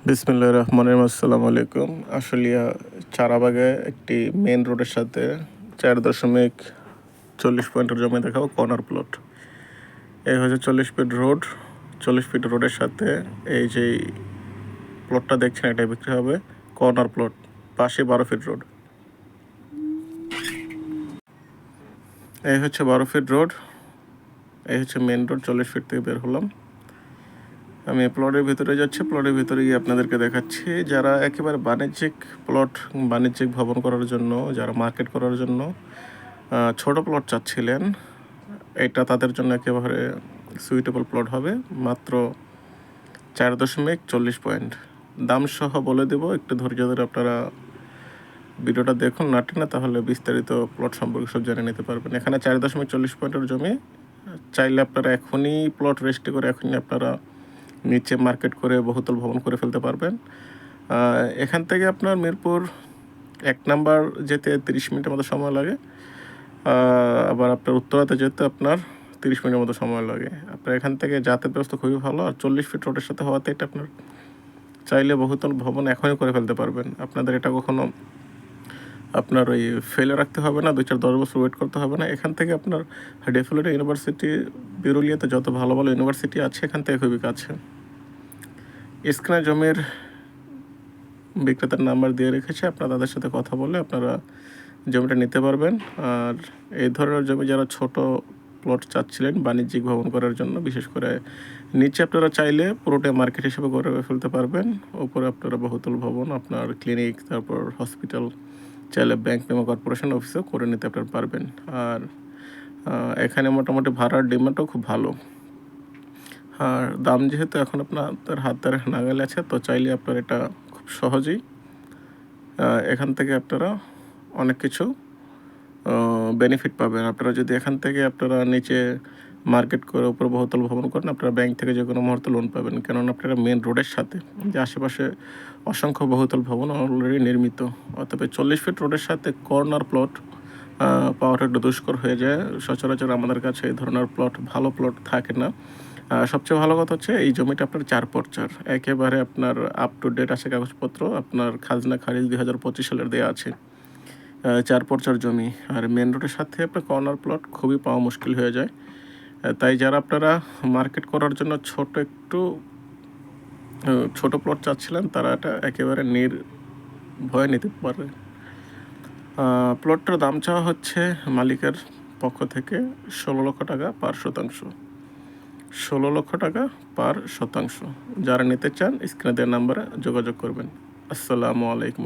বিসমিল্লাহির রহমানির রহিম। আসসালামু আলাইকুম। আশুলিয়া চারাবাগে একটি মেইন রোডের সাথে 4.40 পয়েন্টের জমি দেখাবো কর্নার প্লট। এই হচ্ছে 40 ফিট রোড। 40 ফিট রোডের সাথে এই যে প্লটটা দেখছেন এটাই বিক্রি হবে, কর্নার প্লট। পাশে 12 ফিট রোড। এই হচ্ছে 12 ফিট রোড। এই হচ্ছে মেইন রোড। 40 ফিট থেকে বের হলাম। আমি প্লটের ভিতরে যাচ্ছি। প্লটের ভিতরে গিয়ে আপনাদেরকে দেখাচ্ছি যারা একেবারে বাণিজ্যিক ভবন করার জন্য, যারা মার্কেট করার জন্য ছোট প্লট চাচ্ছিলেন, এটা তাদের জন্য একেবারে সুইটেবল প্লট হবে। মাত্র 4.40 পয়েন্ট। দাম সহ বলে দেব, একটু ধৈর্য ধরে আপনারা ভিডিওটা দেখুন, না তাহলে বিস্তারিত প্লট সম্পর্কে সব জেনে নিতে পারবেন। এখানে 4.40 পয়েন্টের জমি। চাইলে আপনারা এখনই প্লট রেজিস্ট্রি করে এখনই আপনারা নিচে মার্কেট করে বহুতল ভবন করে ফেলতে পারবেন। এখান থেকে আপনার মিরপুর 1 নাম্বার যেতে 30 মিনিটের মতো সময় লাগে। আবার আপনার উত্তরাতে যেতে আপনার 30 মিনিটের মতো সময় লাগে। আপনার এখান থেকে যাতায়াত ব্যবস্থা খুবই ভালো। আর 40 ফিট রোডের সাথে হওয়াতে এটা আপনার চাইলে বহুতল ভবন এখনই করে ফেলতে পারবেন। আপনাদের এটা কখনো আপনার ওই ফেলে রাখতে হবে না, 2-4-10 বছর ওয়েট করতে হবে না। এখান থেকে আপনার ডেফিনেটলি ইউনিভার্সিটি, বিরুলিয়াতে যত ভালো ভালো ইউনিভার্সিটি আছে এখান থেকে খুবই কাছে। স্ক্রিনে জমির বিক্রেতার নাম্বার দিয়ে রেখেছে, আপনারা তাদের সাথে কথা বলে আপনারা জমিটা নিতে পারবেন। আর এই ধরনের জমি যারা ছোট প্লট চাচ্ছিলেন বাণিজ্যিক ভবন করার জন্য, বিশেষ করে নিচে আপনারা চাইলে পুরোটাই মার্কেট হিসেবে করে ফেলতে পারবেন। উপরে আপনারা বহুতল ভবন, আপনার ক্লিনিক, তারপর হসপিটাল, চাইলে ব্যাংক, মেমো, কর্পোরেশন অফিসেও করে নিতে আপনারা পারবেন। আর এখানে মোটামুটি ভাড়ার ডিমান্ডও খুব ভালো। আর দাম যেহেতু এখন আপনাদের হাতের নাগালে আছে, তো চাইলে আপনার এটা খুব সহজেই এখান থেকে আপনারা অনেক কিছু বেনিফিট পাবেন। আপনারা যদি এখান থেকে আপনারা নিচে মার্কেট করে উপরে বহুতল ভবন করেন, আপনারা ব্যাংক থেকে যে কোনো মুহূর্তে লোন পাবেন। কেননা আপনারা মেন রোডের সাথে যে আশেপাশে অসংখ্য বহুতল ভবন অলরেডি নির্মিত। অতএব 40 ফিট রোডের সাথে কর্নার প্লট পাওয়াটা একটু দুষ্কর হয়ে যায়। সচরাচর আমাদের কাছে এই ধরনের ভালো প্লট থাকে না। সবচেয়ে ভালো কথা হচ্ছে এই জমিটা আপনার 4x4, একেবারে আপনার আপ টু ডেট আছে কাগজপত্র। আপনার খাজনা খারিজ 2025 সালের দেওয়া আছে। 4x4 জমি। আর মেন রোডের সাথে আপনার কর্নার প্লট খুবই পাওয়া মুশকিল হয়ে যায়। তাই যারা আপনারা মার্কেট করার জন্য ছোট প্লট চাচ্ছিলেন, তারা এটা একেবারে নির্ভয়ে নিতে পারে। প্লটটার দাম চাওয়া হচ্ছে মালিকের পক্ষ থেকে 16 লক্ষ টাকা পার শতাংশ। 16 লক্ষ টাকা পার শতাংশ। যারা নিতে চান স্ক্রিনে দেওয়া নাম্বারে যোগাযোগ করবেন। আসসালামু আলাইকুম।